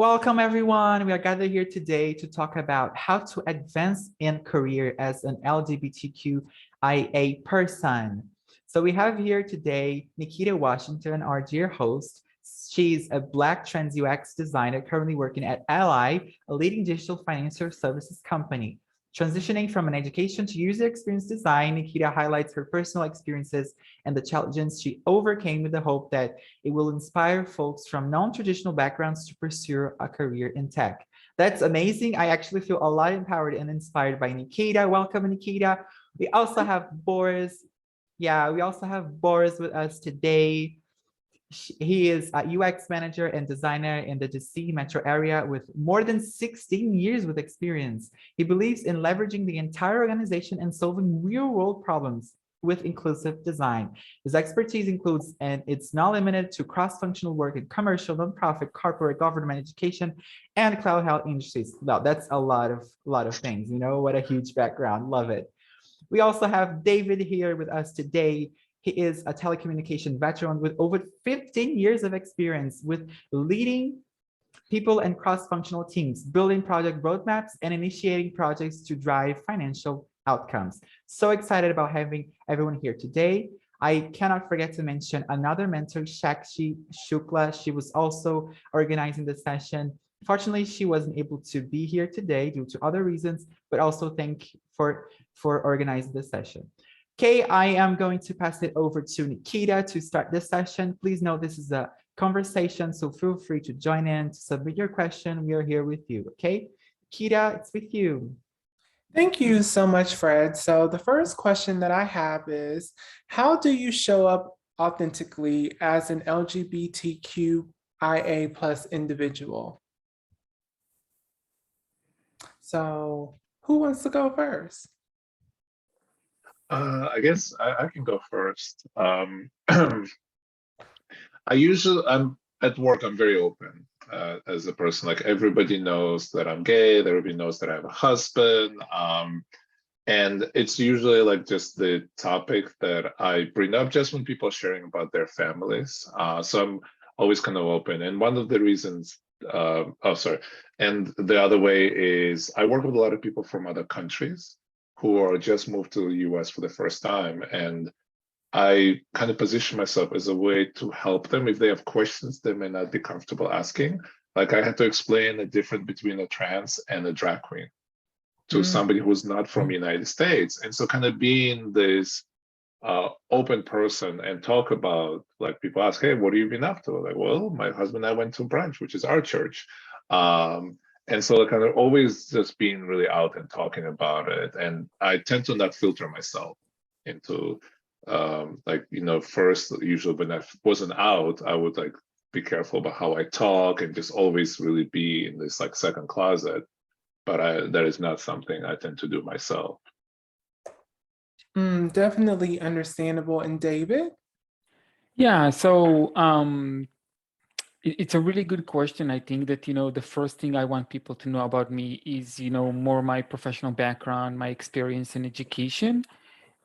Welcome, everyone. We are gathered here today to talk about how to advance in career as an LGBTQIA person. So we have here today Nikita Washington, our dear host. She's a Black trans UX designer currently working at Ally, a leading digital financial services company. Transitioning from an education to user experience design, Nikita highlights her personal experiences and the challenges she overcame with the hope that it will inspire folks from non-traditional backgrounds to pursue a career in tech. That's amazing. I actually feel a lot empowered and inspired by Nikita. Welcome, Nikita. We also have Boris. Yeah, we also have Boris with us today. He is a UX manager and designer in the DC metro area with more than 16 years with experience. He believes in leveraging the entire organization and solving real-world problems with inclusive design. His expertise includes, and it's not limited to, cross-functional work in commercial, nonprofit, corporate, government, education, and cloud health industries. Now, that's a lot of things. You know, what a huge background. Love it. We also have David here with us today. He is a telecommunication veteran with over 15 years of experience with leading people and cross-functional teams, building project roadmaps and initiating projects to drive financial outcomes. So excited about having everyone here today. I cannot forget to mention another mentor, Shakshi Shukla. She was also organizing the session. Fortunately, she wasn't able to be here today due to other reasons, but also thank you for organizing the session. Okay, I am going to pass it over to Nikita to start this session. Please note this is a conversation, so feel free to join in, to submit your question. We are here with you, okay? Nikita, it's with you. Thank you so much, Fred. So the first question that I have is, how do you show up authentically as an LGBTQIA plus individual? So who wants to go first? I guess I can go first. I'm at work, I'm very open as a person. Like, everybody knows that I'm gay, everybody knows that I have a husband. And it's usually like just the topic that I bring up just when people are sharing about their families. So I'm always kind of open. And one of the reasons, and the other way is I work with a lot of people from other countries who are just moved to the US for the first time. And I kind of position myself as a way to help them if they have questions they may not be comfortable asking. Like, I had to explain the difference between a trans and a drag queen to somebody who's not from the United States. And so kind of being this open person and talk about, like, people ask, hey, what have you been up to? Like, well, my husband and I went to brunch, which is our church. And so kind of always just being really out and talking about it. And I tend to not filter myself into first, usually when I wasn't out, I would like be careful about how I talk and just always really be in this like second closet. But that is not something I tend to do myself. Definitely understandable. And David? Yeah, so it's a really good question. I think that, the first thing I want people to know about me is, more my professional background, my experience in education.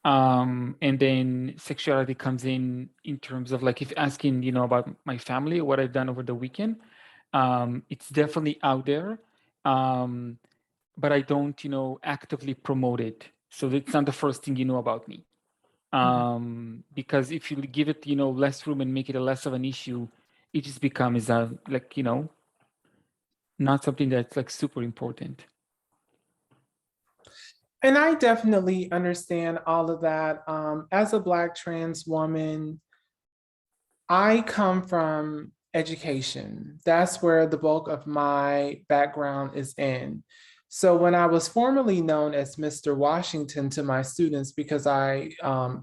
And then sexuality comes in terms of like, if asking, about my family, what I've done over the weekend, it's definitely out there. But I don't, actively promote it. So that's not the first thing you know about me. Because if you give it, less room and make it a less of an issue, it just becomes not something that's like super important. And I definitely understand all of that. As a Black trans woman, I come from education. That's where the bulk of my background is in. So when I was formerly known as Mr. Washington to my students, because I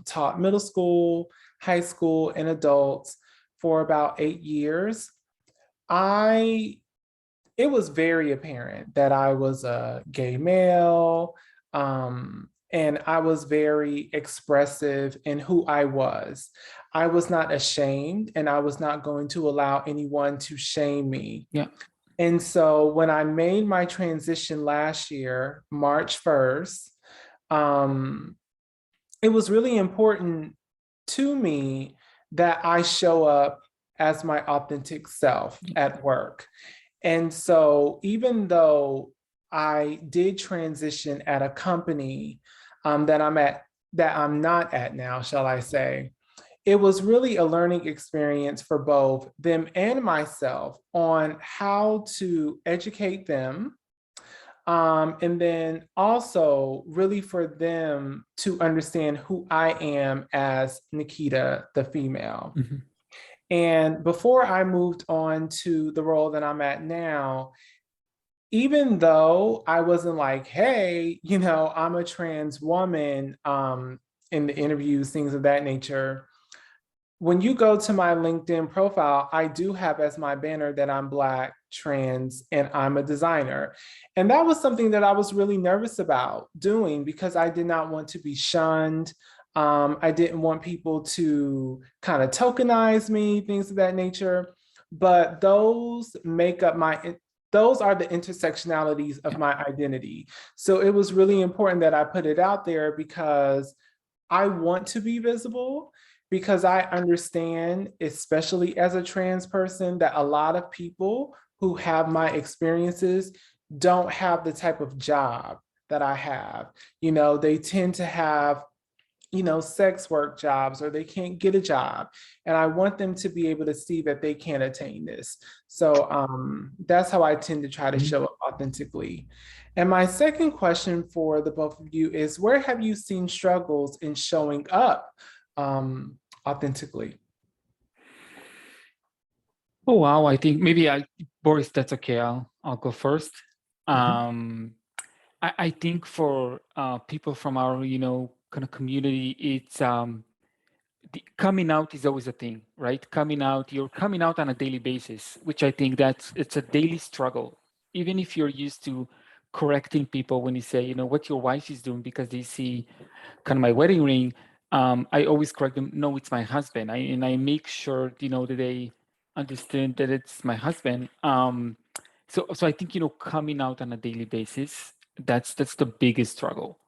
taught middle school, high school, and adults for about 8 years, it was very apparent that I was a gay male, and I was very expressive in who I was. I was not ashamed, and I was not going to allow anyone to shame me. Yeah. And so when I made my transition last year, March 1st, it was really important to me that I show up as my authentic self at work. And so even though I did transition at a company that I'm not at now, shall I say, it was really a learning experience for both them and myself on how to educate them. And then also really for them to understand who I am as Nikita, the female. Mm-hmm. And before I moved on to the role that I'm at now, even though I wasn't like, hey, I'm a trans woman in the interviews, things of that nature, when you go to my LinkedIn profile, I do have as my banner that I'm Black, trans, and I'm a designer. And that was something that I was really nervous about doing because I did not want to be shunned. I didn't want people to kind of tokenize me, things of that nature. But those are the intersectionalities of my identity. So it was really important that I put it out there because I want to be visible, because I understand, especially as a trans person, that a lot of people who have my experiences don't have the type of job that I have. They tend to have, sex work jobs, or they can't get a job. And I want them to be able to see that they can attain this. So that's how I tend to try to show up authentically. And my second question for the both of you is, where have you seen struggles in showing up authentically? Oh wow, I think maybe Boris, that's okay. I'll go first. I think for people from our kind of community, it's the coming out is always a thing, right? You're coming out on a daily basis, which I think it's a daily struggle. Even if you're used to correcting people when you say, what your wife is doing, because they see kind of my wedding ring, I always correct them. No, it's my husband. I make sure that they understand that it's my husband. So I think coming out on a daily basis, that's the biggest struggle.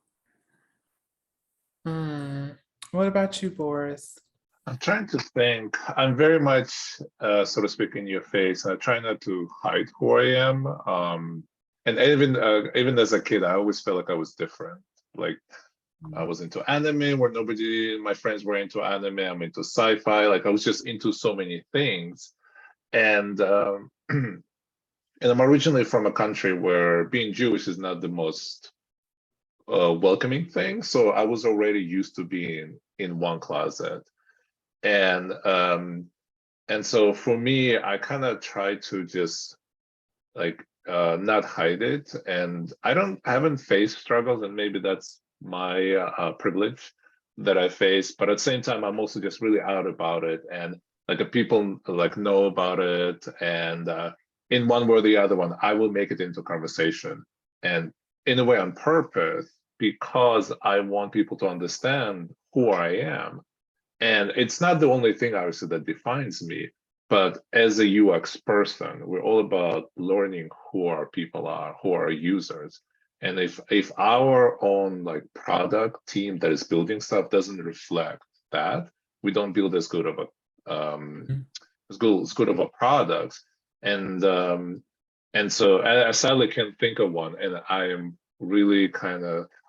What about you, Boris? I'm trying to think. I'm very much, so to speak, in your face. I try not to hide who I am. And even as a kid, I always felt like I was different. Like I was into anime where my friends were into anime. I'm into sci-fi. Like I was just into so many things. And and I'm originally from a country where being Jewish is not the most welcoming thing. So I was already used to being in one closet. And so for me, I kind of try to just like not hide it. And I haven't faced struggles, and maybe that's my privilege that I face. But at the same time, I'm also just really out about it, and like the people like know about it. And in one way or the other one, I will make it into conversation, and in a way on purpose, because I want people to understand who I am. And it's not the only thing, obviously, that defines me, but as a UX person, we're all about learning who our people are, who are users. And if our own like product team that is building stuff doesn't reflect that, we don't build as good of a as good of a product. And so I sadly can't think of one, and I am really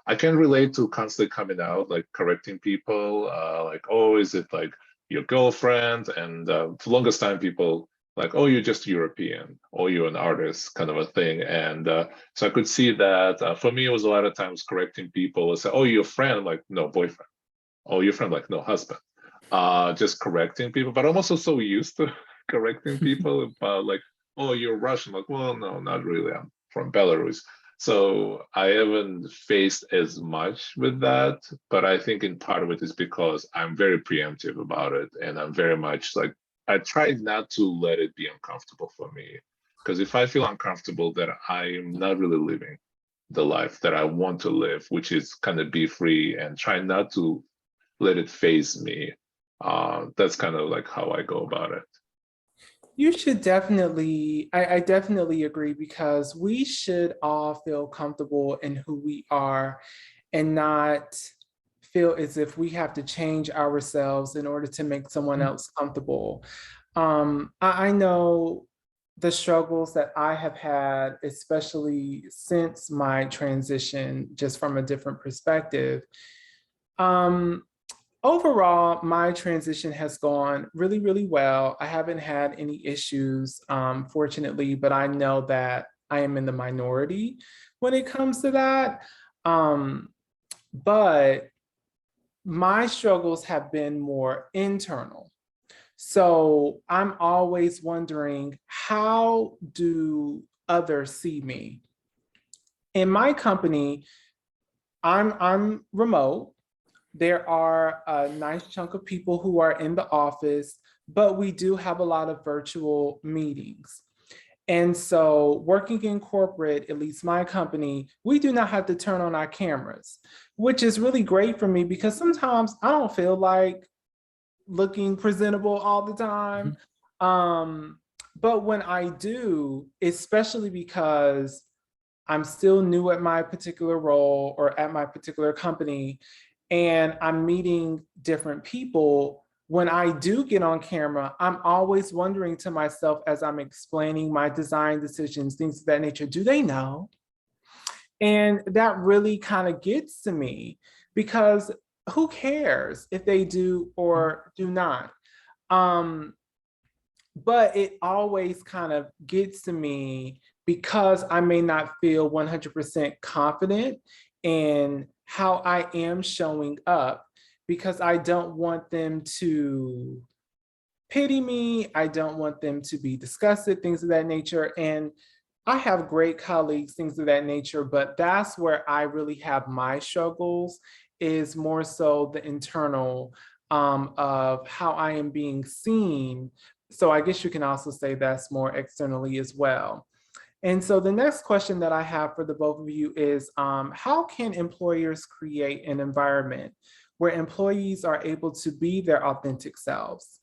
I can relate to constantly coming out, like correcting people, like, oh, is it like your girlfriend? And for the longest time, people like, oh, you're just European, or you're an artist, kind of a thing. And so I could see that. For me, it was a lot of times correcting people. Say, oh, your friend, like, no, boyfriend. Oh, your friend, like, no, husband. Just correcting people. But I'm also so used to correcting people about like, oh, you're Russian. Like, well, no, not really. I'm from Belarus. So I haven't faced as much with that, but I think in part of it is because I'm very preemptive about it, and I'm very much like, I try not to let it be uncomfortable for me, because if I feel uncomfortable, then I'm not really living the life that I want to live, which is kind of be free and try not to let it phase me. That's kind of like how I go about it. You should definitely, I definitely agree, because we should all feel comfortable in who we are and not feel as if we have to change ourselves in order to make someone else comfortable. I know the struggles that I have had, especially since my transition, just from a different perspective. Overall, my transition has gone really, really well. I haven't had any issues, fortunately, but I know that I am in the minority when it comes to that. But my struggles have been more internal. So I'm always wondering, how do others see me? In my company, I'm remote. There are a nice chunk of people who are in the office, but we do have a lot of virtual meetings. And so working in corporate, at least my company, we do not have to turn on our cameras, which is really great for me because sometimes I don't feel like looking presentable all the time. But when I do, especially because I'm still new at my particular role or at my particular company, and I'm meeting different people, when I do get on camera, I'm always wondering to myself as I'm explaining my design decisions, things of that nature, do they know? And that really kind of gets to me because who cares if they do or do not? But it always kind of gets to me because I may not feel 100% confident in how I am showing up, because I don't want them to pity me. I don't want them to be disgusted, things of that nature. And I have great colleagues, things of that nature, but that's where I really have my struggles, is more so the internal of how I am being seen. So I guess you can also say that's more externally as well. And so the next question that I have for the both of you is, how can employers create an environment where employees are able to be their authentic selves?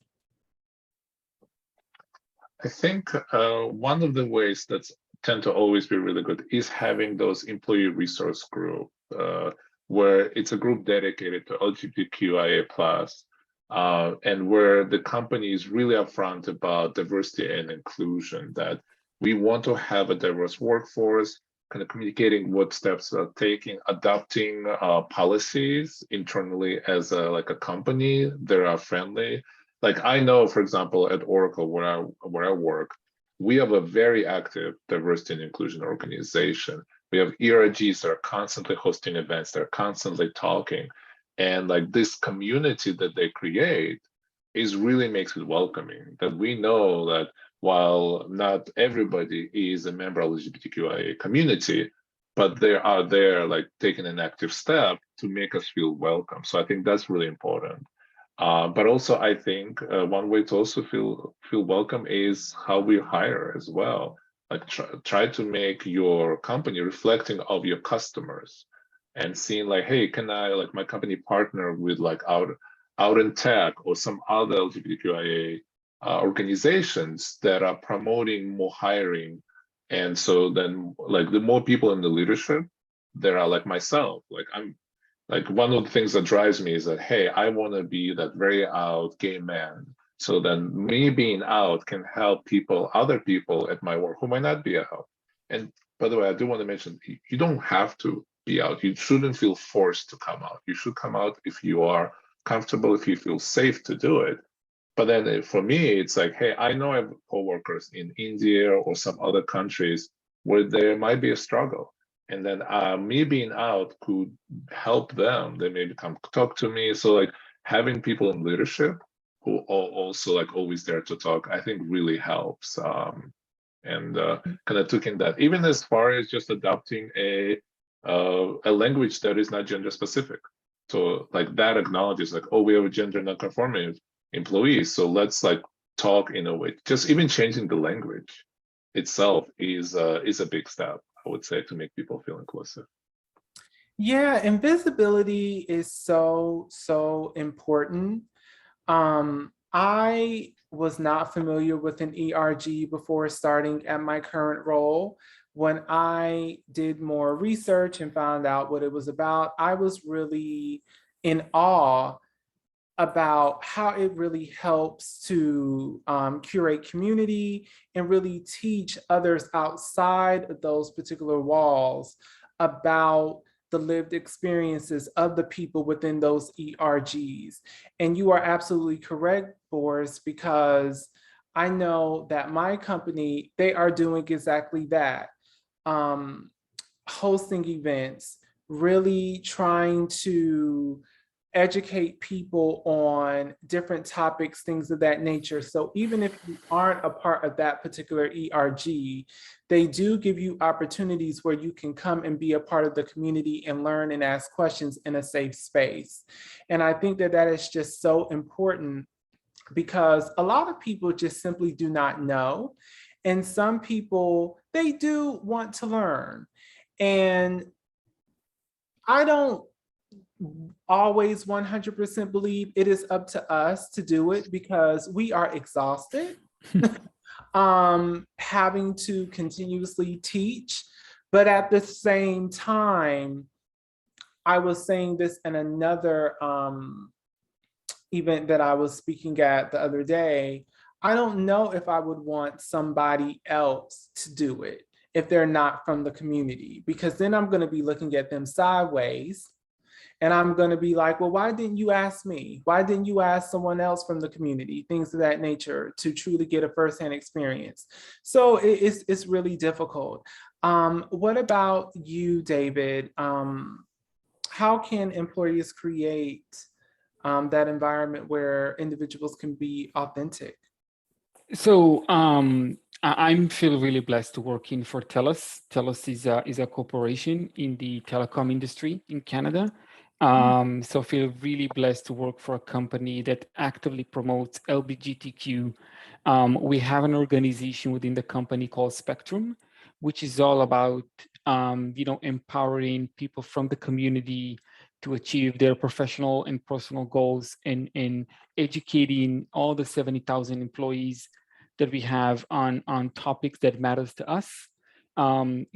I think one of the ways that tend to always be really good is having those employee resource group, where it's a group dedicated to LGBTQIA+, and where the company is really upfront about diversity and inclusion, that we want to have a diverse workforce, kind of communicating what steps they're taking, adopting policies internally as like a company that are friendly. Like I know, for example, at Oracle, where I work, we have a very active diversity and inclusion organization. We have ERGs that are constantly hosting events, they're constantly talking. And like this community that they create is really makes it welcoming, that we know that while not everybody is a member of the LGBTQIA community, but they are there like taking an active step to make us feel welcome. So I think that's really important. But also, I think one way to also feel welcome is how we hire as well. Like try to make your company reflecting of your customers, and seeing like, hey, can I like my company partner with like out in tech or some other LGBTQIA organizations that are promoting more hiring. And so then like the more people in the leadership, there are like myself, like I'm like one of the things that drives me is that, hey, I want to be that very out gay man. So then me being out can help people, other people at my work who might not be out. And by the way, I do want to mention, you don't have to be out. You shouldn't feel forced to come out. You should come out if you are comfortable, if you feel safe to do it. But then for me, it's like, hey, I know I have coworkers in India or some other countries where there might be a struggle. And then me being out could help them. They maybe come talk to me. So like having people in leadership who are also like always there to talk, I think really helps. And kind of taking that, even as far as just adopting a language that is not gender specific. So like that acknowledges like, oh, we have a gender non-conforming employees. So let's like talk in a way, just even changing the language itself is a big step, I would say, to make people feel inclusive. Yeah, invisibility is so important. I was not familiar with an ERG before starting at my current role. When I did more research and found out what it was about, I was really in awe about how it really helps to curate community and really teach others outside of those particular walls about the lived experiences of the people within those ERGs. And you are absolutely correct, Boris, because I know that my company, they are doing exactly that. Hosting events, really trying to educate people on different topics, things of that nature. So even if you aren't a part of that particular ERG, they do give you opportunities where you can come and be a part of the community and learn and ask questions in a safe space. And I think that that is just so important because a lot of people just simply do not know. And some people, they do want to learn. And I don't always 100% believe it is up to us to do it because we are exhausted having to continuously teach. But at the same time, I was saying this in another event that I was speaking at the other day. I don't know if I would want somebody else to do it if they're not from the community, because then I'm going to be looking at them sideways. And I'm going to be like, well, why didn't you ask me? Why didn't you ask someone else from the community? Things of that nature to truly get a firsthand experience. So it's really difficult. What about you, David? How can employers create that environment where individuals can be authentic? So I'm feel really blessed to work in for TELUS. TELUS is a corporation in the telecom industry in Canada. So feel really blessed to work for a company that actively promotes LGBTQ. We have an organization within the company called Spectrum, which is all about empowering people from the community to achieve their professional and personal goals, and educating all the 70,000 employees that we have on topics that matters to us.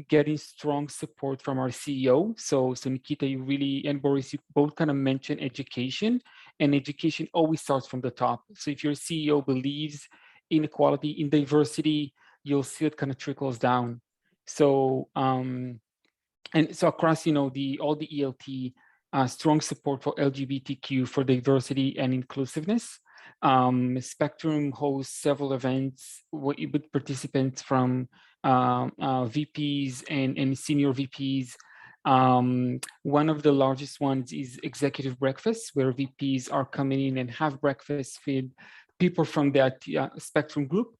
Getting strong support from our CEO. So Nikita, you really, and Boris, you both kind of mentioned education, and education always starts from the top. So if your CEO believes in equality, in diversity, you'll see it kind of trickles down. So and so across, all the ELT, strong support for LGBTQ, for diversity and inclusiveness. Spectrum hosts several events with participants from VPs and senior VPs. One of the largest ones is executive breakfast, where VPs are coming in and have breakfast with people from that Spectrum group,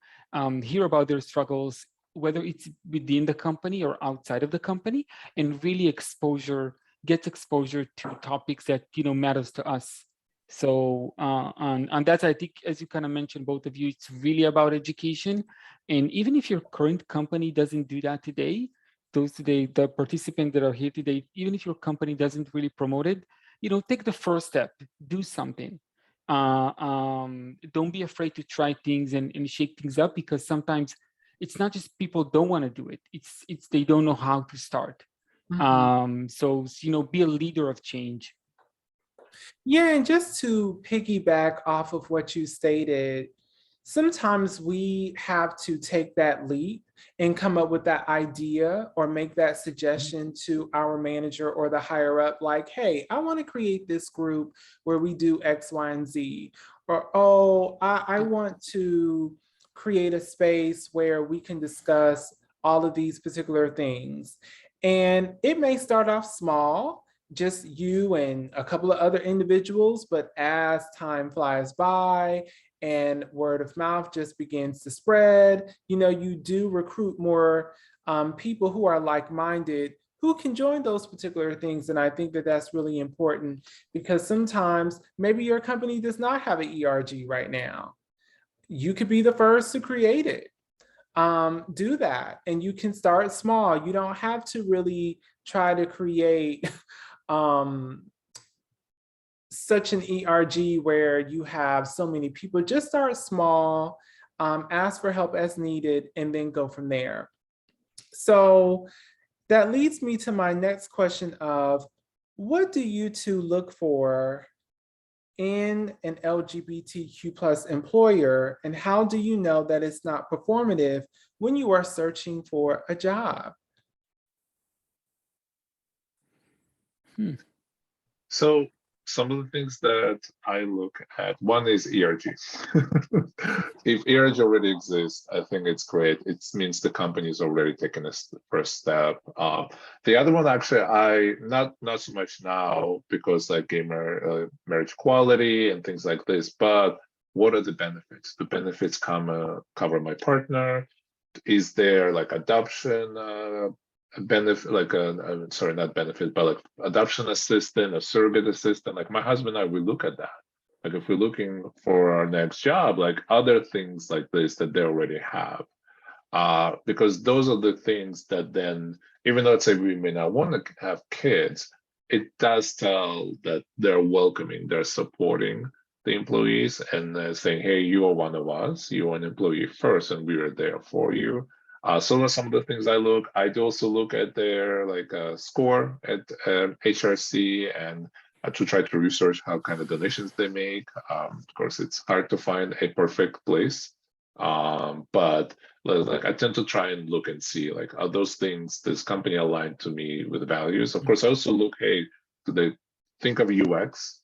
hear about their struggles, whether it's within the company or outside of the company, and really get exposure to topics that matters to us. So and that's, I think, as you kind of mentioned, both of you, it's really about education. And even if your current company doesn't do that today, the participants that are here today, even if your company doesn't really promote it, take the first step, do something. Don't be afraid to try things and shake things up, because sometimes it's not just people don't want to do it, it's they don't know how to start. So be a leader of change. Yeah, and just to piggyback off of what you stated, sometimes we have to take that leap and come up with that idea or make that suggestion to our manager or the higher up, like, hey, I want to create this group where we do X, Y, and Z. Or, oh, I want to create a space where we can discuss all of these particular things. And it may start off small, just you and a couple of other individuals, but as time flies by and word of mouth just begins to spread, you do recruit more people who are like-minded, who can join those particular things. And I think that that's really important, because sometimes maybe your company does not have an ERG right now. You could be the first to create it. Do that, and you can start small. You don't have to really try to create such an ERG where you have so many people. Just start small, ask for help as needed, and then go from there. So that leads me to my next question of, what do you two look for in an LGBTQ plus employer? And how do you know that it's not performative when you are searching for a job? So some of the things that I look at, one is ERG. If ERG already exists, I think it's great. It means the company is already taking a first step. The other one, actually, I not so much now because like gay marriage equality and things like this, but what are the benefits? The benefits cover my partner. Is there like adoption benefit, like sorry, not benefit, but like adoption assistant, a surrogate assistant? Like my husband and I, we look at that. Like if we're looking for our next job, like other things like this that they already have. Because those are the things that then, even though it's like we may not want to have kids, it does tell that they're welcoming, they're supporting the employees and saying, hey, you are one of us, you're an employee first, and we are there for you. So are some of the things I look. I do also look at their like score at HRC and to try to research how kind of donations they make. Of course, it's hard to find a perfect place, but like I tend to try and look and see like are those things this company aligned to me with values. Of course, I also look, hey, do they think of UX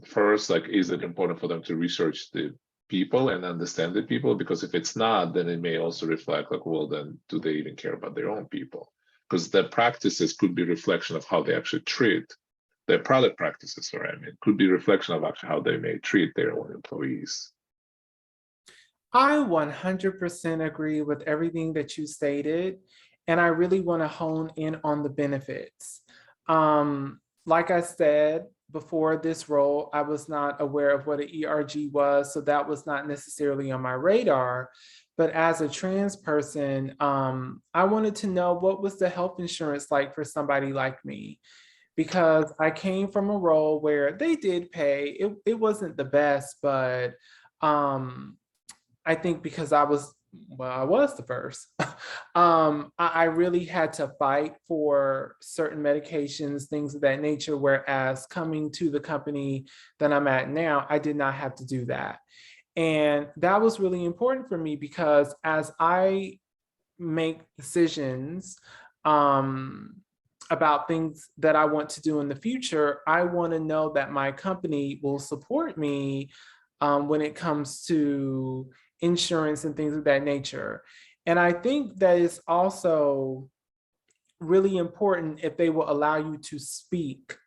first? Like, is it important for them to research the people and understand the people? Because if it's not, then it may also reflect like, well, then do they even care about their own people? Because their practices could be reflection of how they actually treat their product practices, sorry, I mean, could be reflection of actually how they may treat their own employees. I 100% agree with everything that you stated, and I really want to hone in on the benefits. Like I said, before this role, I was not aware of what an ERG was, so that was not necessarily on my radar. But as a trans person, I wanted to know what was the health insurance like for somebody like me, because I came from a role where they did pay. It wasn't the best, but I think because I was the first. I really had to fight for certain medications, things of that nature, whereas coming to the company that I'm at now, I did not have to do that. And that was really important for me because as I make decisions about things that I want to do in the future, I want to know that my company will support me when it comes to insurance and things of that nature. And I think that it's also really important if they will allow you to speak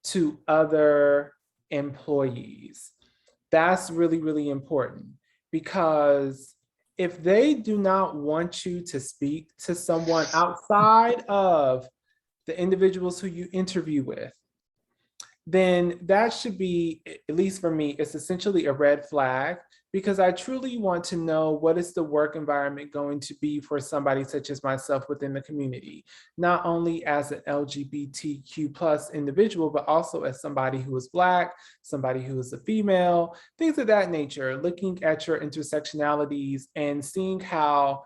to other employees. That's really, really important, because if they do not want you to speak to someone outside of the individuals who you interview with, then that should be, at least for me, it's essentially a red flag, because I truly want to know what is the work environment going to be for somebody such as myself within the community, not only as an LGBTQ plus individual, but also as somebody who is Black, somebody who is a female, things of that nature, looking at your intersectionalities and seeing how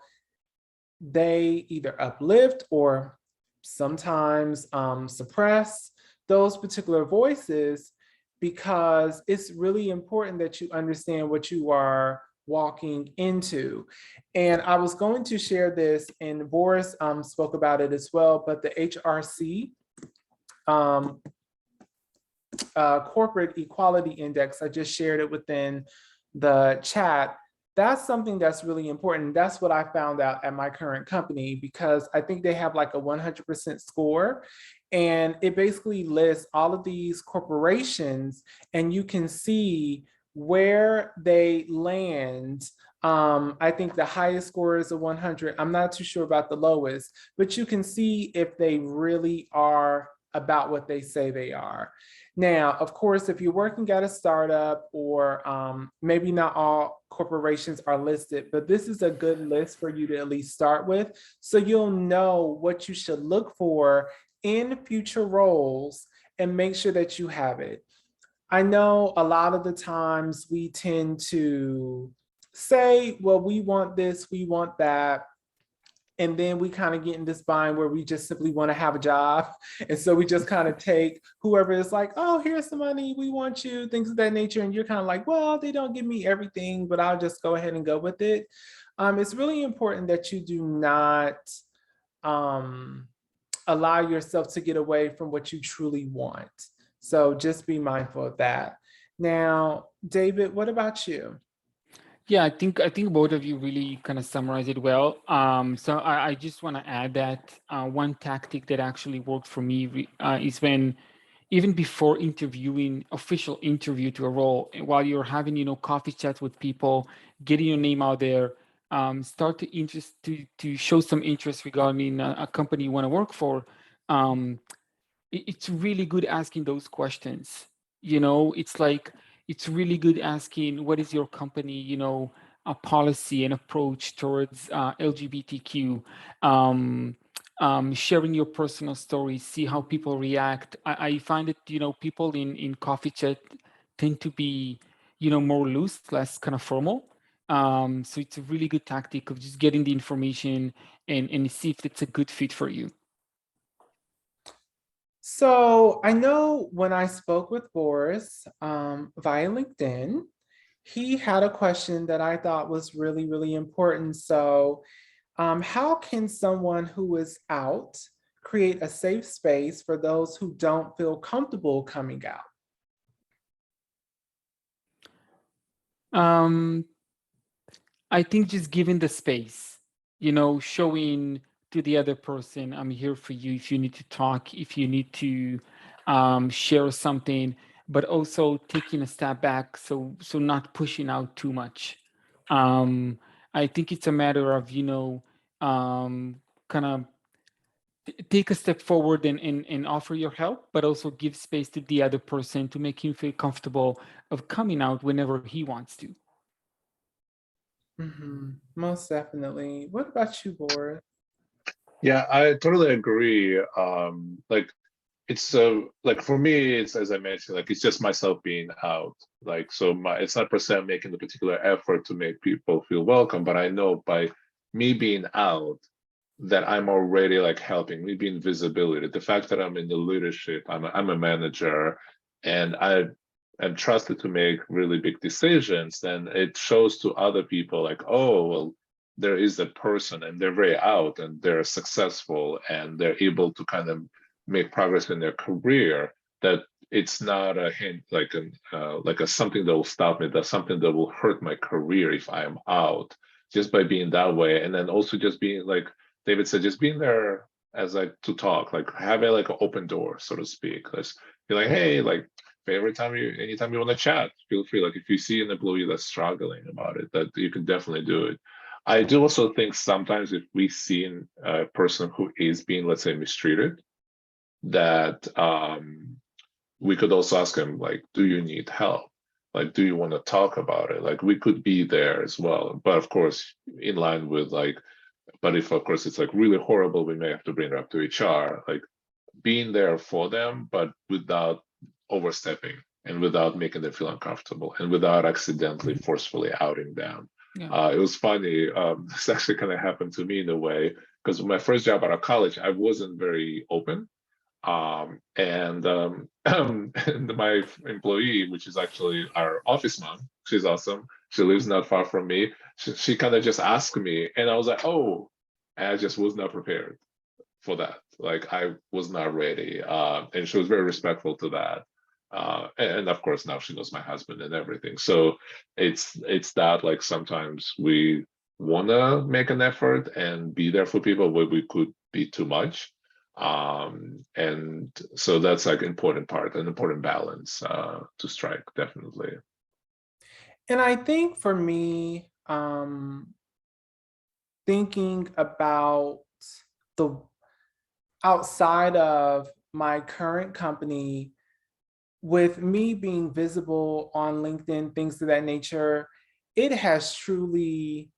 they either uplift or sometimes suppress those particular voices, because it's really important that you understand what you are walking into. And I was going to share this, and Boris spoke about it as well, but the HRC Corporate Equality Index, I just shared it within the chat. That's something that's really important. That's what I found out at my current company, because I think they have like a 100% score. And it basically lists all of these corporations, and you can see where they land. I think the highest score is a 100. I'm not too sure about the lowest, but you can see if they really are about what they say they are. Now, of course, if you're working at a startup, or maybe not all corporations are listed, but this is a good list for you to at least start with, so you'll know what you should look for in future roles and make sure that you have it. I know a lot of the times we tend to say, well, we want this, we want that. And then we kind of get in this bind where we just simply want to have a job. And so we just kind of take whoever is like, oh, here's some money, we want you, things of that nature. And you're kind of like, well, they don't give me everything, but I'll just go ahead and go with it. It's really important that you do not allow yourself to get away from what you truly want. So just be mindful of that. Now, David, what about you? Yeah, I think both of you really kind of summarize it well. So I just want to add that one tactic that actually worked for me is when, even before interviewing, official interview to a role, while you're having, coffee chats with people, getting your name out there, start to show some interest regarding a company you want to work for. It's really good asking those questions. It's like, it's really good asking, what is your company, a policy and approach towards LGBTQ, sharing your personal stories, see how people react. I find that, people in coffee chat tend to be, more loose, less kind of formal. So it's a really good tactic of just getting the information and see if it's a good fit for you. So I know when I spoke with Boris via LinkedIn, he had a question that I thought was really, really important. So how can someone who is out create a safe space for those who don't feel comfortable coming out? I think just giving the space, showing to the other person, I'm here for you if you need to talk, if you need to share something, but also taking a step back, so not pushing out too much. I think it's a matter of, kind of take a step forward and offer your help, but also give space to the other person to make him feel comfortable of coming out whenever he wants to. Most definitely. What about you, Boris? Yeah, I totally agree. Like it's so like for me, it's as I mentioned, like it's just myself being out. Like so it's not per se making the particular effort to make people feel welcome, but I know by me being out that I'm already like helping, me being visibility. The fact that I'm in the leadership, I'm a manager and I'm trusted to make really big decisions, then it shows to other people like, oh, well, there is a person and they're very out and they're successful and they're able to kind of make progress in their career, that it's not a hint like a something that will stop me, that's something that will hurt my career if I'm out, just by being that way. And then also just being like David said, just being there as like to talk, like have a like an open door, so to speak. Let's be like, hey, like anytime you want to chat, feel free. Like if you see an employee that's struggling about it, that you can definitely do it. I do also think sometimes if we see a person who is being, let's say, mistreated, that we could also ask him, like, do you need help? Like, do you want to talk about it? Like, we could be there as well. But of course, in line with like, but if of course it's like really horrible, we may have to bring it up to HR, like being there for them, but without overstepping and without making them feel uncomfortable and without accidentally forcefully outing them. Yeah. It was funny. This actually kind of happened to me in a way, because my first job out of college, I wasn't very open. And my employee, which is actually our office mom, she's awesome. She lives not far from me. She kind of just asked me, and I was like, oh, and I just was not prepared for that. Like I was not ready. And she was very respectful to that. And of course now she knows my husband and everything. So it's that like sometimes we wanna make an effort and be there for people where we could be too much. And so that's like important part, an important balance to strike, definitely. And I think for me, thinking about the outside of my current company, with me being visible on LinkedIn, things of that nature, it has truly,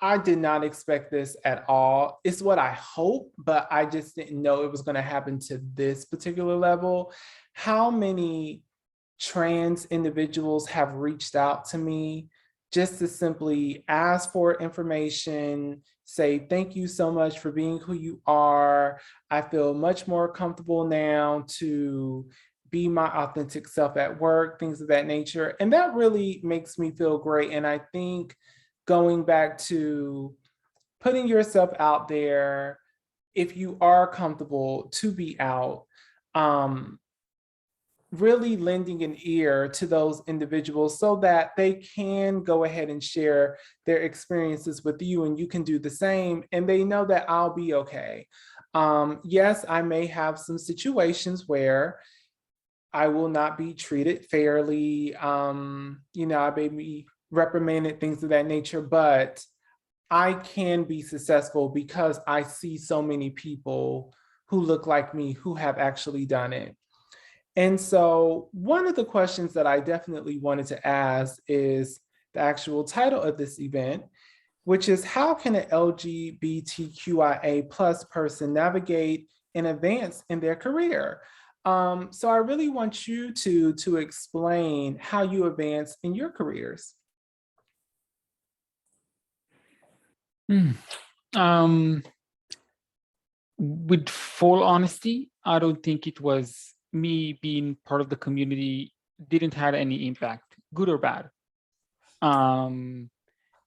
I did not expect this at all. It's what I hope, but I just didn't know it was going to happen to this particular level. How many trans individuals have reached out to me just to simply ask for information, say, thank you so much for being who you are. I feel much more comfortable now to be my authentic self at work, things of that nature. And that really makes me feel great. And I think going back to putting yourself out there, if you are comfortable to be out, really lending an ear to those individuals so that they can go ahead and share their experiences with you, and you can do the same, and they know that I'll be okay. Yes, I may have some situations where I will not be treated fairly. I may be reprimanded, things of that nature, but I can be successful because I see so many people who look like me who have actually done it. And so one of the questions that I definitely wanted to ask is the actual title of this event, which is how can an LGBTQIA plus person navigate and advance in their career? So I really want you to explain how you advance in your careers. With full honesty, I don't think it was me being part of the community didn't have any impact, good or bad. And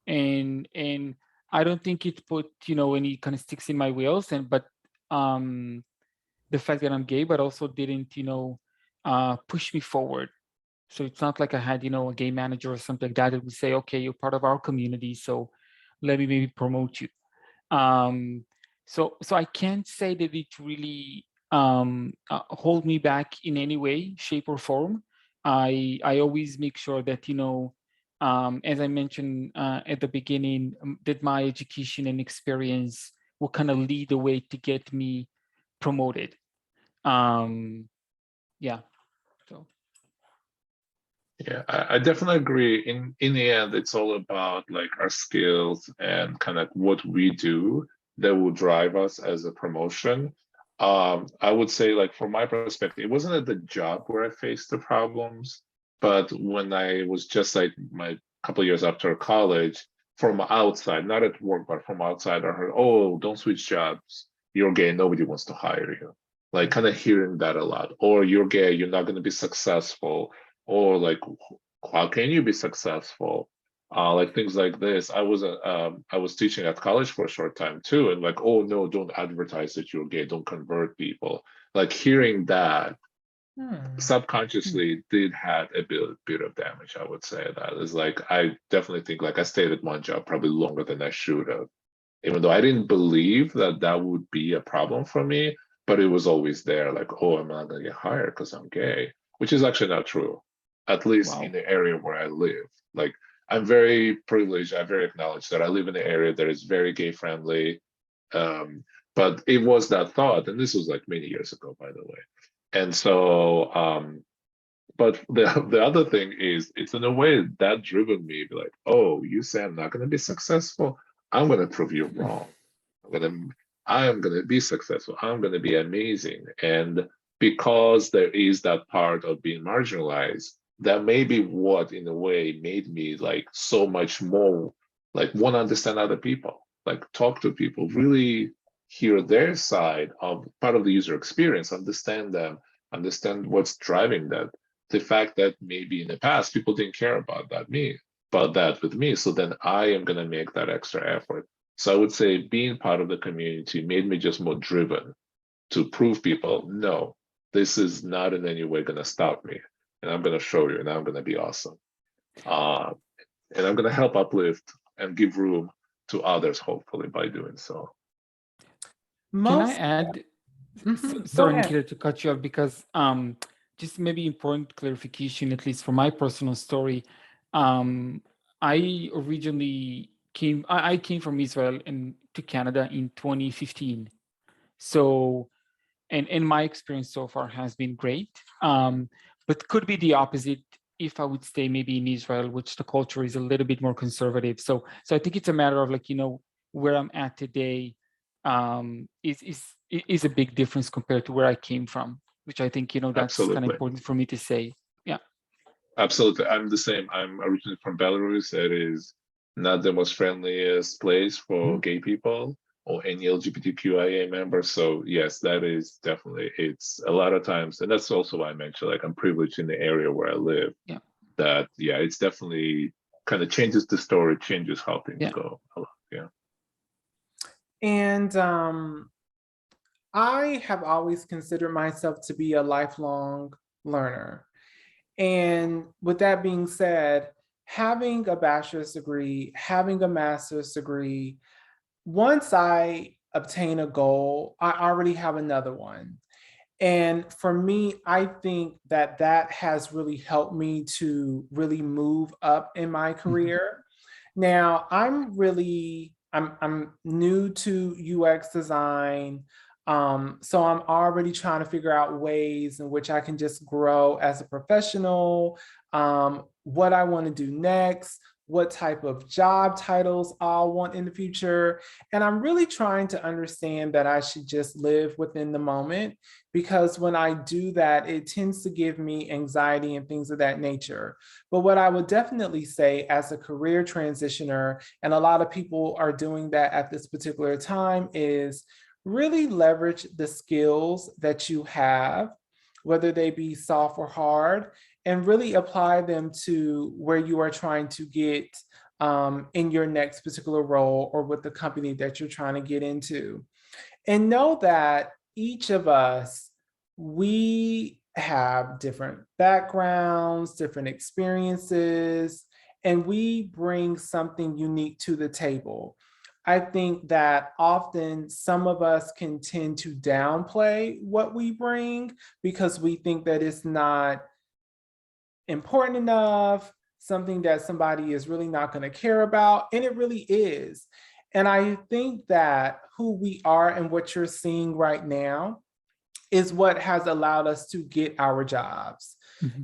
I don't think it put, any kind of sticks in my wheels, but the fact that I'm gay, but also didn't, push me forward. So it's not like I had, a gay manager or something like that would say, okay, you're part of our community, so let me maybe promote you. So I can't say that it really hold me back in any way, shape, or form. I always make sure that, as I mentioned at the beginning, that my education and experience will kind of lead the way to get me promoted. Yeah. So. Yeah, I definitely agree. In the end, it's all about like our skills and kind of what we do that will drive us as a promotion. I would say, like, from my perspective, it wasn't at the job where I faced the problems, but when I was just like my couple of years after college, from outside, not at work, but from outside, I heard, "Oh, don't switch jobs. You're gay. Nobody wants to hire you." Like, kind of hearing that a lot. Or you're gay. You're not going to be successful. Or like, how can you be successful? Like things like this. I was teaching at college for a short time too, and like, oh no, don't advertise that you're gay, don't convert people. Like hearing that subconsciously did had a bit of damage. I would say that is like, I definitely think like I stayed at one job probably longer than I should have, even though I didn't believe that that would be a problem for me, but it was always there. Like, oh, I'm not gonna get hired because I'm gay, which is actually not true, at least in the area where I live. Like, I'm very privileged. I very acknowledge that I live in an area that is very gay friendly. But it was that thought, and this was like many years ago, by the way. And so, but the other thing is, it's in a way that driven me, be like, oh, you say I'm not going to be successful. I'm going to prove you wrong. I am going to be successful. I'm going to be amazing. And because there is that part of being marginalized, that may be what, in a way, made me like so much more like want to understand other people, like talk to people, really hear their side of part of the user experience, understand them, understand what's driving that. The fact that maybe in the past people didn't care about that with me. So then I am going to make that extra effort. So I would say being part of the community made me just more driven to prove people, no, this is not in any way going to stop me. And I'm going to show you, and I'm going to be awesome. And I'm going to help uplift and give room to others, hopefully, by doing so. Can I add? Sorry, Nikita, to cut you off, because just maybe important clarification, at least for my personal story. I originally came from Israel to Canada in 2015. So, and my experience so far has been great, but could be the opposite if I would stay maybe in Israel, which the culture is a little bit more conservative. So I think it's a matter of like, where I'm at today is a big difference compared to where I came from, which I think, that's kind of important for me to say. Yeah. Absolutely. I'm the same. I'm originally from Belarus. It is not the most friendliest place for gay people or any LGBTQIA member. So yes, that is definitely, it's a lot of times, and that's also why I mentioned, like, I'm privileged in the area where I live. Yeah. That, yeah, it's definitely kind of changes the story, changes how things Yeah. go a lot. Yeah. And I have always considered myself to be a lifelong learner. And with that being said, having a bachelor's degree, having a master's degree, once I obtain a goal, I already have another one. And for me, I think that that has really helped me to really move up in my career. Now, I'm new to UX design. So I'm already trying to figure out ways in which I can just grow as a professional, what I want to do next, what type of job titles I'll want in the future. And I'm really trying to understand that I should just live within the moment, because when I do that, it tends to give me anxiety and things of that nature. But what I would definitely say as a career transitioner, and a lot of people are doing that at this particular time, is really leverage the skills that you have, whether they be soft or hard, and really apply them to where you are trying to get in your next particular role or with the company that you're trying to get into. And know that each of us, we have different backgrounds, different experiences, and we bring something unique to the table. I think that often some of us can tend to downplay what we bring because we think that it's not important enough, something that somebody is really not going to care about, and it really is. And I think that who we are and what you're seeing right now is what has allowed us to get our jobs.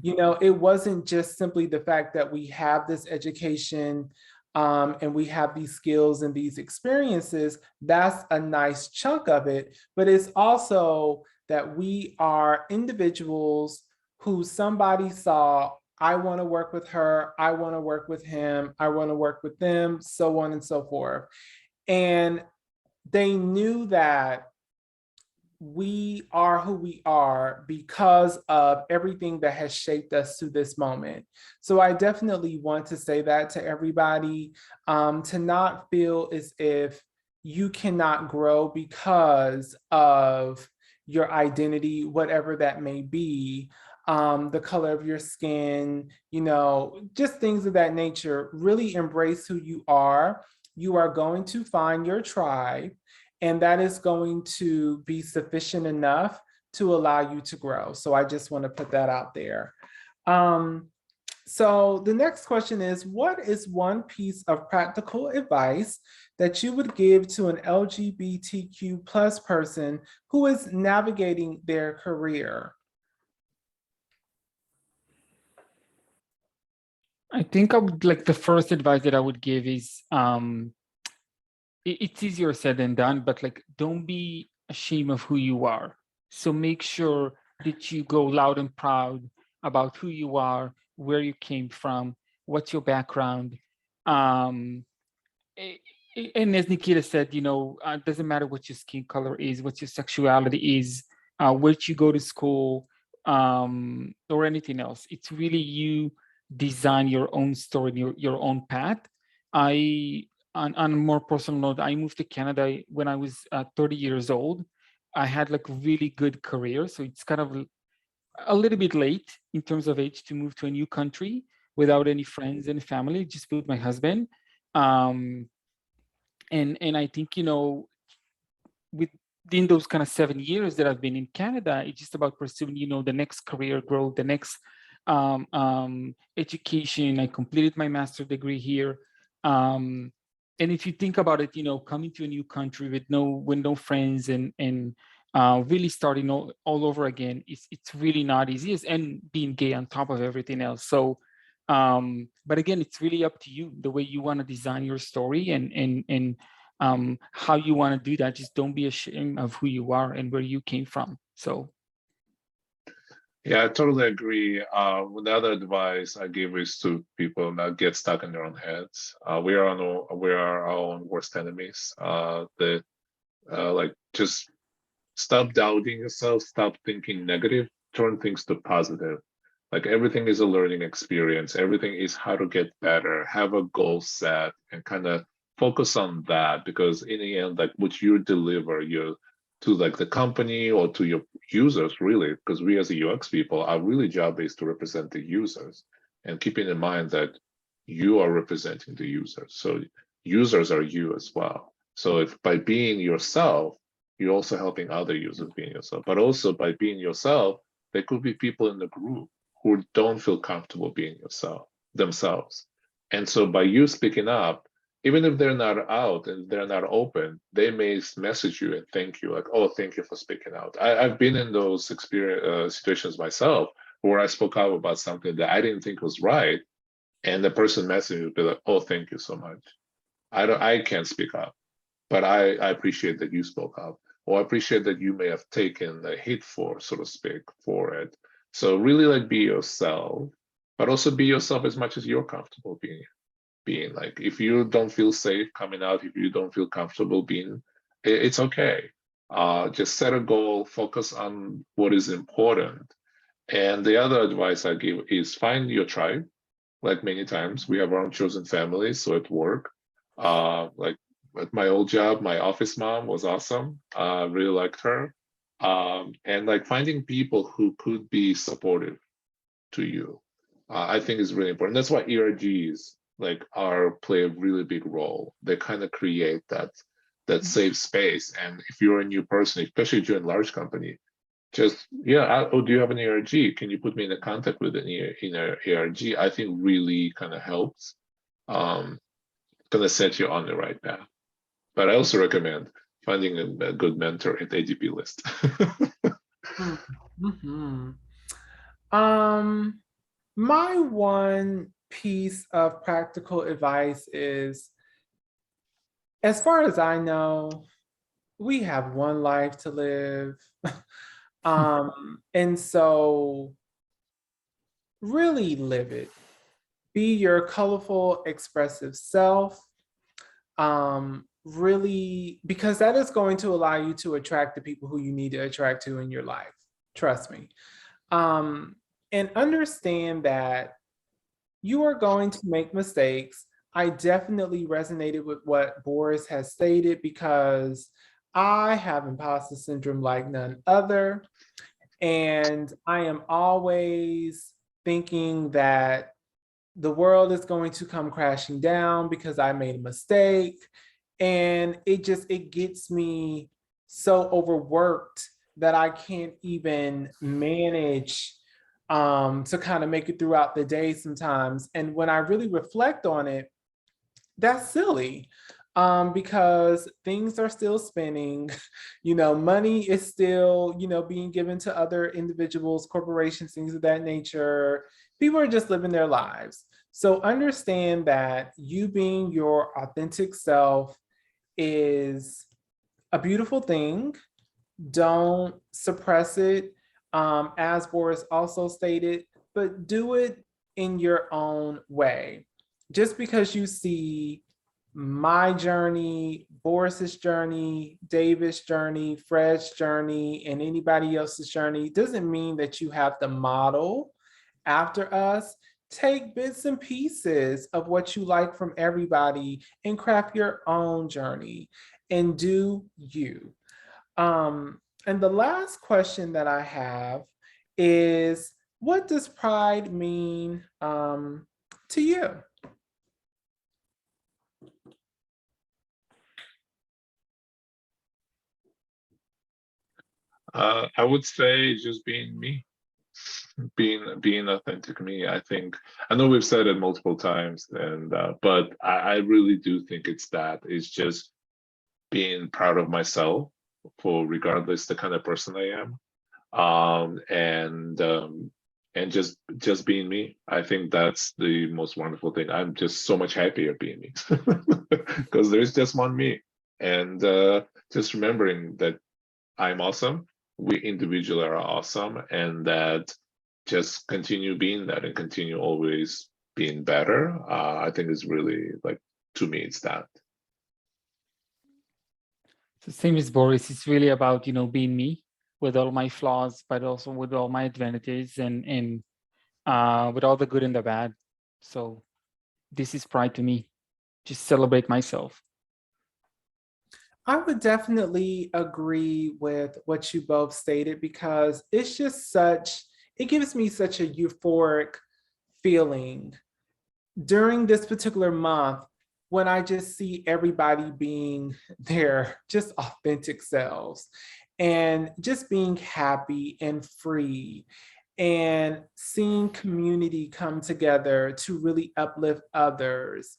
You know, it wasn't just simply the fact that we have this education and we have these skills and these experiences. That's a nice chunk of it, but it's also that we are individuals who somebody saw, I want to work with her, I want to work with him, I want to work with them, so on and so forth. And they knew that we are who we are because of everything that has shaped us to this moment. So I definitely want to say that to everybody, to not feel as if you cannot grow because of your identity, whatever that may be, the color of your skin, you know, just things of that nature. Really embrace who you are. You are going to find your tribe, and that is going to be sufficient enough to allow you to grow. So I just want to put that out there. So the next question is, what is one piece of practical advice that you would give to an LGBTQ plus person who is navigating their career? I think I would like the first advice that I would give is it's easier said than done, but like, don't be ashamed of who you are. So make sure that you go loud and proud about who you are, where you came from, what's your background. And as Nikita said, you know, it doesn't matter what your skin color is, what your sexuality is, where you go to school, or anything else. It's really you design your own story, your own path. On a more personal note, I moved to Canada when I was 30 years old. I had like a really good career. So it's kind of a little bit late in terms of age to move to a new country without any friends and family, just with my husband. And I think, you know, within those kind of 7 years that I've been in Canada, it's just about pursuing, you know, the next career growth, the next education. I completed my master's degree here. And if you think about it, you know, coming to a new country with no friends and really starting all over again, it's really not easy, and being gay on top of everything else. So, but again, it's really up to you, the way you want to design your story and how you want to do that. Just don't be ashamed of who you are and where you came from. So. Yeah, I totally agree. The other advice I give is to people not get stuck in their own heads. We are our own worst enemies. Like just stop doubting yourself, stop thinking negative, turn things to positive. Like everything is a learning experience. Everything is how to get better, have a goal set and kind of focus on that because in the end, like what you deliver you to like the company or to your users really, because we as a UX people, our really job is to represent the users and keeping in mind that you are representing the users. So users are you as well. So if by being yourself, you're also helping other users being yourself, but also by being yourself, there could be people in the group who don't feel comfortable being yourself themselves. And so by you speaking up, even if they're not out and they're not open, they may message you and thank you, like, oh, thank you for speaking out. I've been in those situations myself where I spoke out about something that I didn't think was right. And the person messaged me would be like, oh, thank you so much. I can't speak up, but I appreciate that you spoke up, or I appreciate that you may have taken the hit for, so to speak, for it. So really like be yourself, but also be yourself as much as you're comfortable being. Like if you don't feel safe coming out, if you don't feel comfortable being, it's okay. Just set a goal, focus on what is important. And the other advice I give is find your tribe. Like many times, we have our own chosen families. So at work, like at my old job, my office mom was awesome. Really liked her. And like finding people who could be supportive to you, I think is really important. That's why ERGs like are play a really big role. They kind of create that safe space. And if you're a new person, especially if you're in a large company, just oh, do you have an ERG? Can you put me in contact with an ERG? I think really kind of helps. Kind of set you on the right path. But I also recommend finding a good mentor at ADPList. Mm-hmm. My one piece of practical advice is, as far as I know, we have one life to live. And so really live it. Be your colorful, expressive self. Really, because that is going to allow you to attract the people who you need to attract to in your life. Trust me. And understand that you are going to make mistakes. I definitely resonated with what Boris has stated because I have imposter syndrome like none other. And I am always thinking that the world is going to come crashing down because I made a mistake. And it gets me so overworked that I can't even manage to kind of make it throughout the day sometimes. And when I really reflect on it, that's silly. Because things are still spinning, money is still, being given to other individuals, corporations, things of that nature. People are just living their lives. So understand that you being your authentic self is a beautiful thing. Don't suppress it, as Boris also stated, but do it in your own way. Just because you see my journey, Boris's journey, David's journey, Fred's journey, and anybody else's journey doesn't mean that you have to model after us. Take bits and pieces of what you like from everybody and craft your own journey and do you. And the last question that I have is, what does pride mean to you? I would say just being me, being authentic me. I know we've said it multiple times, and but I really do think it's just being proud of myself for regardless the kind of person I am, and just being me. I think that's the most wonderful thing. I'm just so much happier being me because there's just one me, and just remembering that I'm awesome. We individually are awesome, and that just continue being that and continue always being better. I think is really like, to me, it's that. So same as Boris, it's really about, being me with all my flaws, but also with all my advantages and with all the good and the bad. So this is pride to me. Just celebrate myself. I would definitely agree with what you both stated because it's just it gives me such a euphoric feeling during this particular month when I just see everybody being their just authentic selves and just being happy and free and seeing community come together to really uplift others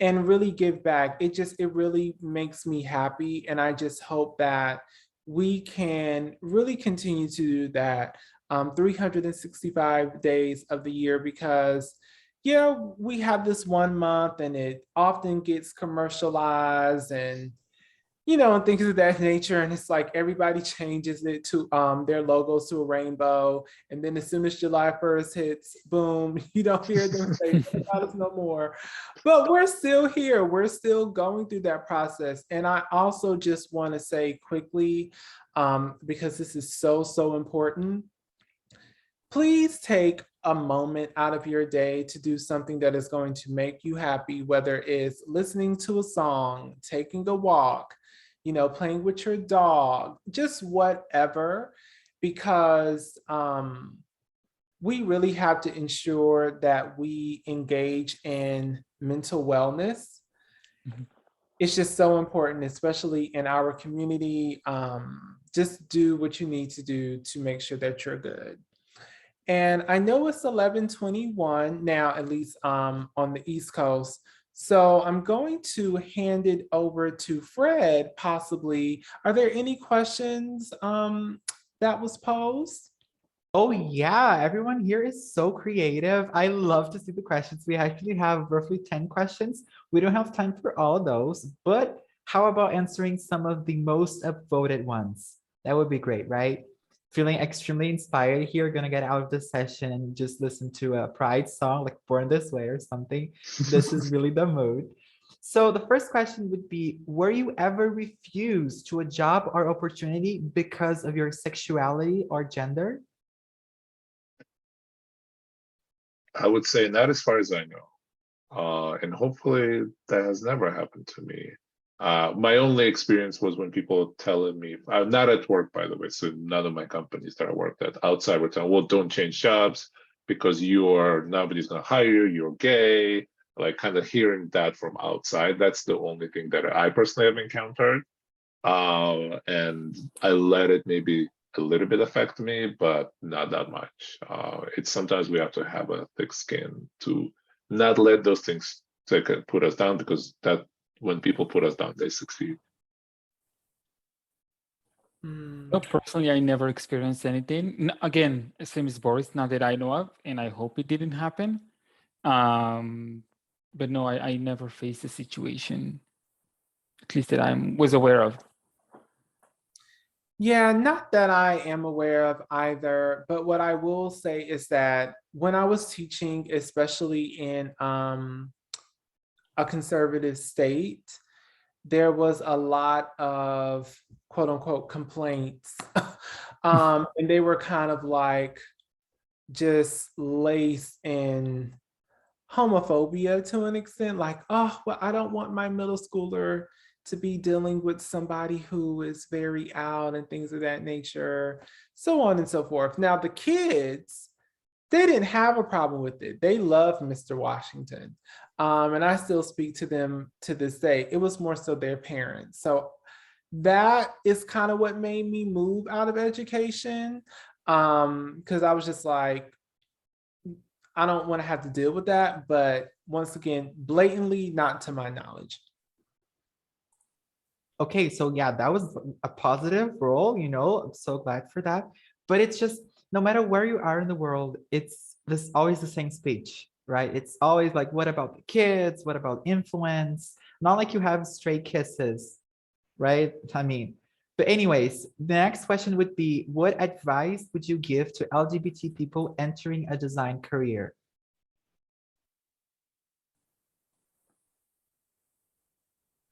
and really give back. It really makes me happy. And I just hope that we can really continue to do that 365 days of the year because yeah, we have this one month and it often gets commercialized and and things of that nature. And it's like everybody changes it to their logos to a rainbow. And then as soon as July 1st hits, boom, you don't hear them say about us no more. But we're still here. We're still going through that process. And I also just want to say quickly, because this is so, so important, please take a moment out of your day to do something that is going to make you happy, whether it's listening to a song, taking a walk, playing with your dog, just whatever, because we really have to ensure that we engage in mental wellness. Mm-hmm. It's just so important, especially in our community. Just do what you need to do to make sure that you're good. And I know it's 11:21 now, at least on the East Coast. So I'm going to hand it over to Fred, possibly. Are there any questions that was posed? Oh yeah, everyone here is so creative. I love to see the questions. We actually have roughly 10 questions. We don't have time for all of those, but how about answering some of the most upvoted ones? That would be great, right? Feeling extremely inspired here, gonna get out of this session and just listen to a Pride song like Born This Way or something. This is really the mood. So the first question would be, were you ever refused to a job or opportunity because of your sexuality or gender? I would say not as far as I know. And hopefully that has never happened to me. My only experience was when people telling me, not at work, by the way, so none of my companies that I worked at outside were telling, well, don't change jobs because nobody's gonna hire you, you're gay, like kind of hearing that from outside. That's the only thing that I personally have encountered. And I let it maybe a little bit affect me, but not that much. It's sometimes we have to have a thick skin to not let those things put us down, because that when people put us down, they succeed. No, personally, I never experienced anything. Again, same as Boris, not that I know of, and I hope it didn't happen. But no, I never faced a situation, at least that I was aware of. Yeah, not that I am aware of either, but what I will say is that when I was teaching, especially in a conservative state, there was a lot of quote unquote complaints. And they were kind of like just laced in homophobia to an extent, like, oh, well, I don't want my middle schooler to be dealing with somebody who is very out and things of that nature, so on and so forth. Now, the kids, they didn't have a problem with it. They loved Mr. Washington. And I still speak to them to this day. It was more so their parents. So that is kind of what made me move out of education. Because I was just like, I don't want to have to deal with that. But once again, blatantly, not to my knowledge. Okay, so yeah, that was a positive role, I'm so glad for that. But it's just, no matter where you are in the world, it's always the same speech, right? It's always like, what about the kids? What about influence? Not like you have stray kisses, right? I mean, But anyways, the next question would be, what advice would you give to LGBT people entering a design career?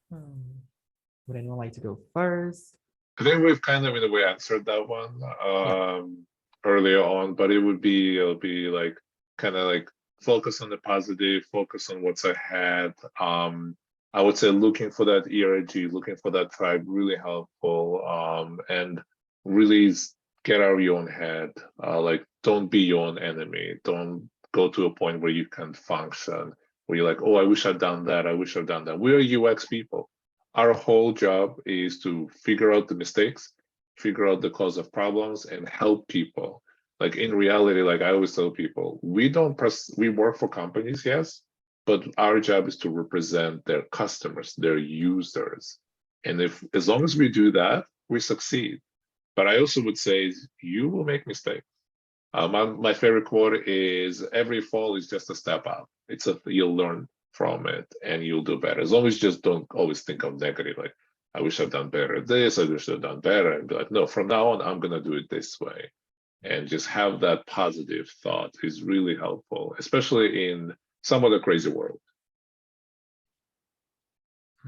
Would anyone like to go first? I think we've kind of in a way answered that one earlier on, but it'll be like kind of like focus on the positive, focus on what's ahead. I would say looking for that ERG, looking for that tribe, really helpful. And really get out of your own head. Like don't be your own enemy. Don't go to a point where you can't function, where you're like, oh, I wish I'd done that. I wish I'd done that. We're UX people. Our whole job is to figure out the mistakes, figure out the cause of problems, and help people. Like in reality, like I always tell people, we work for companies, yes, but our job is to represent their customers, their users. And as long as we do that, we succeed. But I also would say you will make mistakes. My favorite quote is every fall is just a step up. You'll learn from it and you'll do better. As long as you just don't always think of negative, like, I wish I'd done better at this, I wish I'd done better, and be like, no, from now on, I'm gonna do it this way. And just have that positive thought is really helpful, especially in somewhat a crazy world.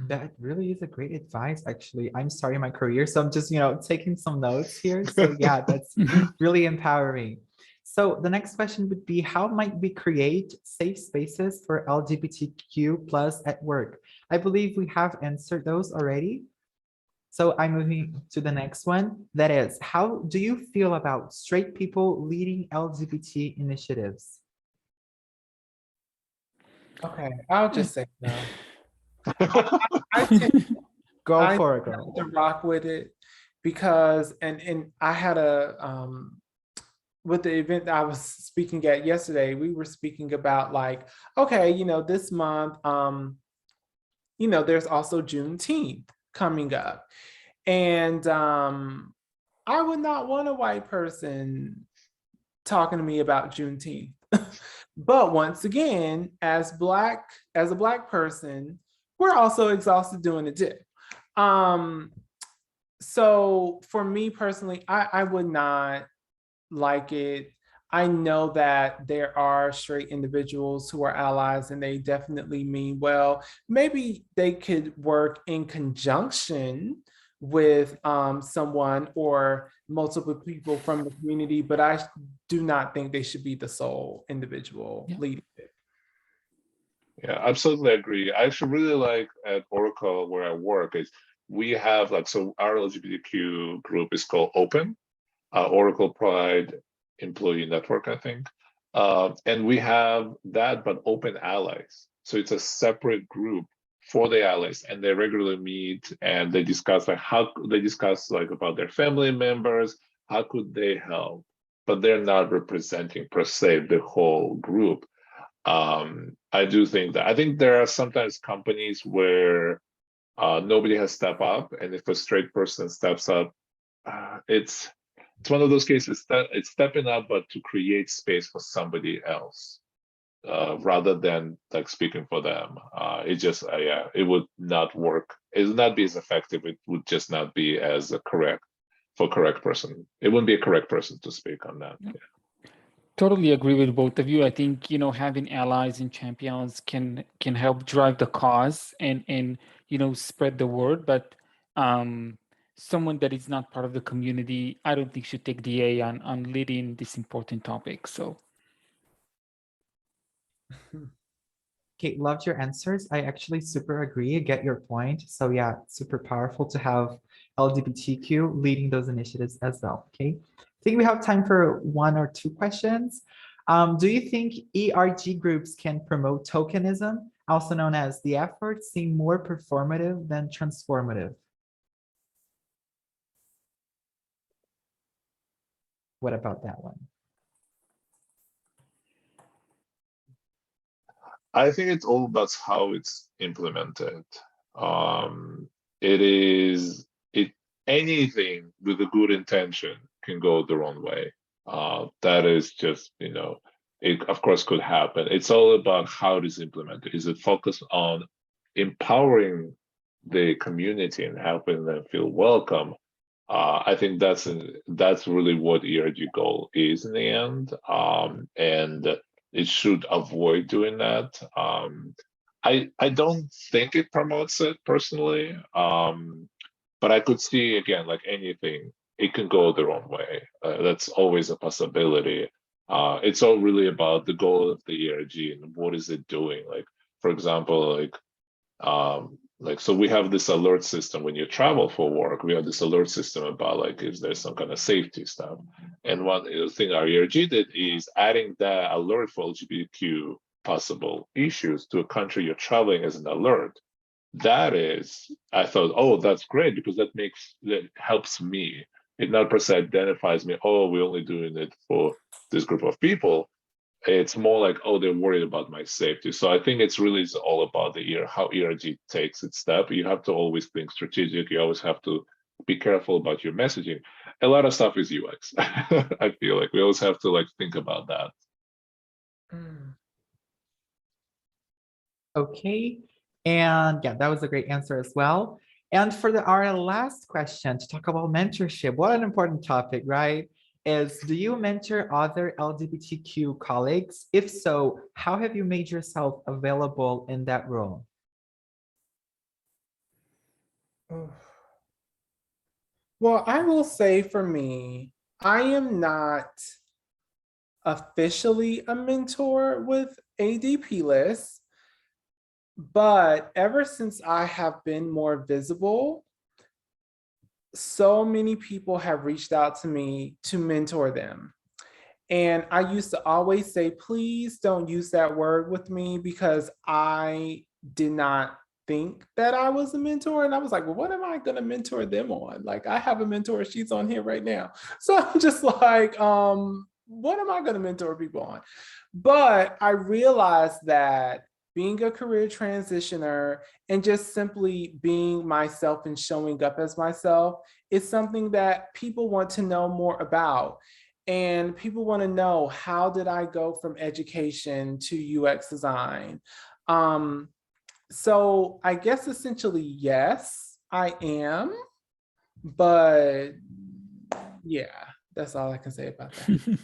That really is a great advice, actually. I'm starting my career, so I'm just, taking some notes here. So yeah, that's really empowering. So the next question would be, how might we create safe spaces for LGBTQ plus at work? I believe we have answered those already. So I'm moving to the next one. That is, how do you feel about straight people leading LGBT initiatives? Okay, I'll just say no. I tend Go for it, girl. to rock with it because, and I had with the event that I was speaking at yesterday, we were speaking about like, okay, this month, there's also Juneteenth coming up. And I would not want a white person talking to me about Juneteenth. But once again, as a black person, we're also exhausted doing it too. So for me personally, I would not like it. I know that there are straight individuals who are allies and they definitely mean well. Maybe they could work in conjunction with someone or multiple people from the community, but I do not think they should be the sole individual leading it. Yeah, absolutely agree. I actually really like at Oracle where I work is we have so our LGBTQ group is called Open, Oracle Pride Employee Network, I think. And we have that, but Open Allies. So it's a separate group for the allies, and they regularly meet and they discuss about their family members, how could they help, but they're not representing per se the whole group. I think there are sometimes companies where nobody has stepped up, and if a straight person steps up, it's one of those cases that it's stepping up, but to create space for somebody else, rather than like speaking for them. It would not work. It would not be as effective. It would just not be as correct person. It wouldn't be a correct person to speak on that. Yeah. Totally agree with both of you. I think, having allies and champions can help drive the cause and spread the word. But someone that is not part of the community, I don't think should take the A on leading this important topic. So. Kate, loved your answers. I actually super agree. I get your point. So yeah, super powerful to have LGBTQ leading those initiatives as well. Okay. I think we have time for one or two questions. Do you think ERG groups can promote tokenism, also known as the effort, seem more performative than transformative? What about that one? I think it's all about how it's implemented. Anything with a good intention can go the wrong way. That is just, it of course could happen. It's all about how it is implemented. Is it focused on empowering the community and helping them feel welcome? I think that's really what ERG goal is in the end, and it should avoid doing that. I don't think it promotes it personally, but I could see, again, like anything, it can go the wrong way. That's always a possibility. It's all really about the goal of the ERG and what is it doing. Like, for example, so we have this alert system when you travel for work. We have this alert system about like if there's some kind of safety stuff. And one thing our ERG did is adding that alert for LGBTQ possible issues to a country you're traveling as an alert. That is, I thought, oh, that's great, because that helps me. It not per se identifies me, oh, we're only doing it for this group of people. It's more like, oh, they're worried about my safety. So I think it's really all about how ERG takes its step. You have to always think strategic. You always have to be careful about your messaging. A lot of stuff is UX. I feel like we always have to like think about that. Okay. And yeah, that was a great answer as well. And for our last question to talk about mentorship, what an important topic, right? Is, do you mentor other LGBTQ colleagues? If so, how have you made yourself available in that role? Well, I will say for me, I am not officially a mentor with ADPList, but ever since I have been more visible, so many people have reached out to me to mentor them. And I used to always say, please don't use that word with me, because I did not think that I was a mentor. And I was like, well, what am I going to mentor them on? Like, I have a mentor, she's on here right now. So I'm just like, what am I going to mentor people on? But I realized that being a career transitioner and just simply being myself and showing up as myself is something that people want to know more about. And people want to know, how did I go from education to UX design? So I guess essentially, yes, I am. But yeah, that's all I can say about that.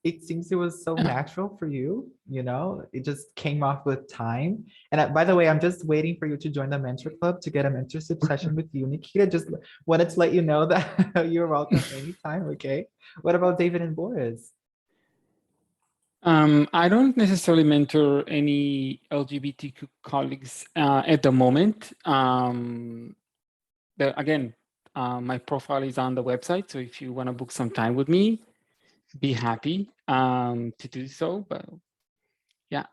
It seems it was so natural for you, it just came off with time. And by the way, I'm just waiting for you to join the mentor club to get a mentorship session with you. Nikita, just wanted to let you know that you're welcome anytime, okay? What about David and Boris? I don't necessarily mentor any LGBTQ colleagues at the moment. Again, my profile is on the website, so if you want to book some time with me, be happy to do so. But yeah.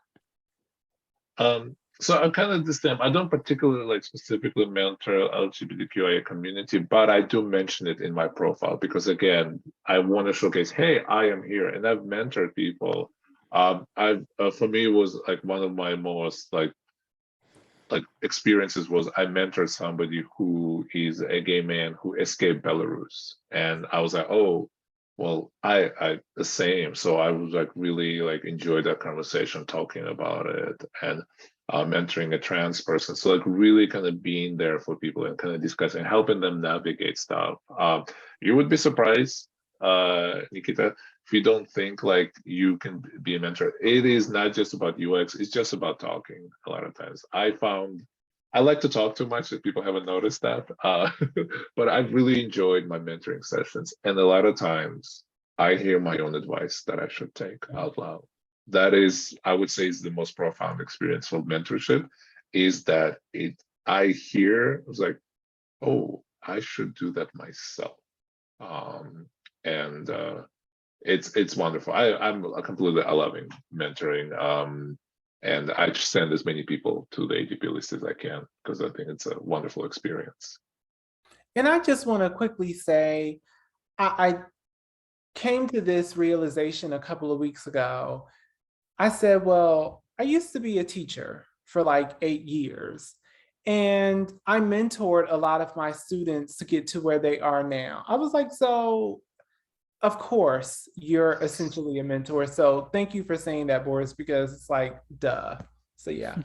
So I'm kind of the same. I don't particularly specifically mentor LGBTQIA community, but I do mention it in my profile because, again, I want to showcase, hey, I am here, and I've mentored people. For me, it was like one of my most experiences was I mentored somebody who is a gay man who escaped Belarus, and I was like, oh, well, I the same. So I was really enjoyed that conversation, talking about it, and mentoring a trans person. So really kind of being there for people and kind of discussing, helping them navigate stuff. You would be surprised, Nikita, if you don't think you can be a mentor. It is not just about UX, it's just about talking a lot of times. I like to talk too much if people haven't noticed that, but I've really enjoyed my mentoring sessions. And a lot of times I hear my own advice that I should take out loud. That is, I would say, is the most profound experience of mentorship, is that I was like, oh, I should do that myself. And it's wonderful. I'm completely loving mentoring. And I send as many people to the ADPList as I can, because I think it's a wonderful experience. And I just want to quickly say, I came to this realization a couple of weeks ago. I said, well, I used to be a teacher for 8 years, and I mentored a lot of my students to get to where they are now. I was like, so of course you're essentially a mentor. So thank you for saying that, Boris, because it's duh. So yeah.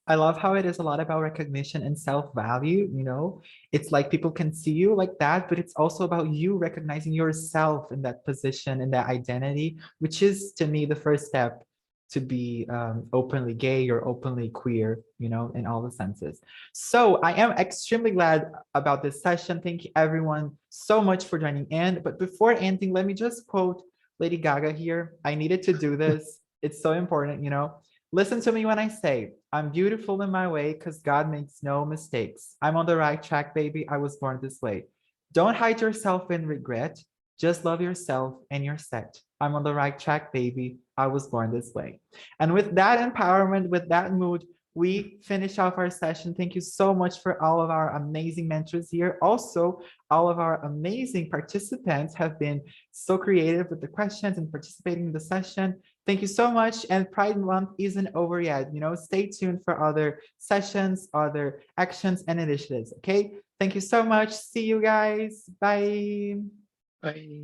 I love how it is a lot about recognition and self-value, you know? It's like people can see you like that, but it's also about you recognizing yourself in that position, in that identity, which is to me the first step to be openly gay or openly queer, you know, in all the senses. So I am extremely glad about this session. Thank you everyone so much for joining in. But before ending, let me just quote Lady Gaga here. I needed to do this. It's so important, you know? Listen to me when I say, I'm beautiful in my way because God makes no mistakes. I'm on the right track, baby. I was born this way. Don't hide yourself in regret. Just love yourself and you're set. I'm on the right track, baby. I was born this way. And with that empowerment, with that mood, we finish off our session. Thank you so much for all of our amazing mentors here. Also, all of our amazing participants have been so creative with the questions and participating in the session. Thank you so much. And Pride Month isn't over yet. You know, stay tuned for other sessions, other actions and initiatives. Okay. Thank you so much. See you guys. Bye. Bye.